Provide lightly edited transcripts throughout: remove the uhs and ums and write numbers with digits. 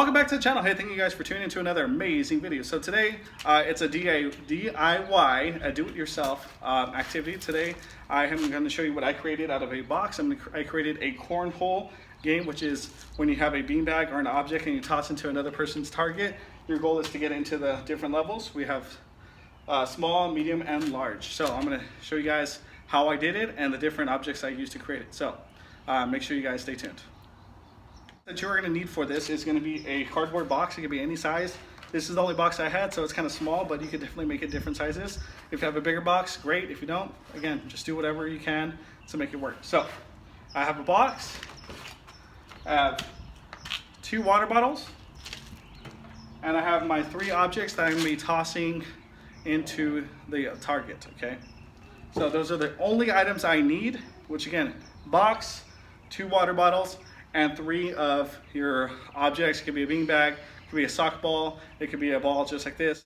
Welcome back to the channel. Hey, thank you guys for tuning into another amazing video. So today, it's a DIY, a do-it-yourself activity. Today, I am going to show you what I created out of a box. I created a cornhole game, which is when you have a beanbag or an object and you toss into another person's target. Your goal is to get into the different levels. We have small, medium, and large. So I'm going to show you guys how I did it and the different objects I used to create it. So make sure you guys stay tuned. That you're going to need for this is going to be a cardboard box. It can be any size. This is the only box I had, so it's kind of small, but you could definitely make it different sizes. If you have a bigger box, great. If you don't, again, just do whatever you can to make it work. So I have a box. I have 2 water bottles, and I have my 3 objects that I'm going to be tossing into the target. Okay, so those are the only items I need, which again, box, 2 water bottles, and 3 of your objects. It could be a beanbag, it could be a soccer ball, it could be a ball just like this.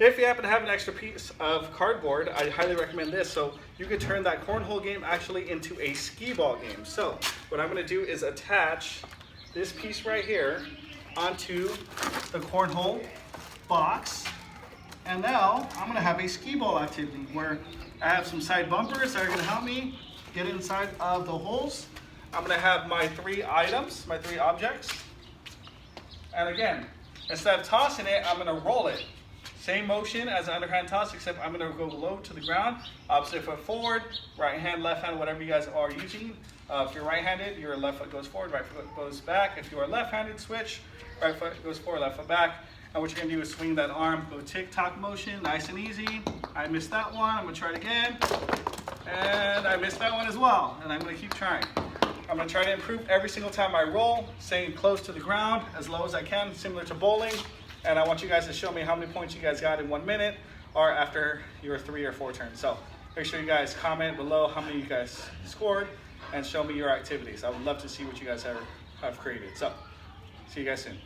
If you happen to have an extra piece of cardboard, I highly recommend this. So you could turn that cornhole game actually into a skee-ball game. So what I'm going to do is attach this piece right here onto the cornhole box. And now I'm going to have a skee-ball activity where I have some side bumpers that are going to help me get inside of the holes. I'm going to have my 3 items, my 3 objects. And again, instead of tossing it, I'm going to roll it. Same motion as an underhand toss, except I'm going to go low to the ground. Opposite foot forward, right hand, left hand, whatever you guys are using. If you're right-handed, your left foot goes forward, right foot goes back. If you are left-handed, switch. Right foot goes forward, left foot back. And what you're going to do is swing that arm, go tick-tock motion, nice and easy. I missed that one. I'm going to try it again. And I missed that one as well. And I'm going to keep trying. I'm going to try to improve every single time I roll, staying close to the ground, as low as I can, similar to bowling. And I want you guys to show me how many points you guys got in 1 minute or after your 3 or 4 turns. So make sure you guys comment below how many you guys scored and show me your activities. I would love to see what you guys have created. So see you guys soon.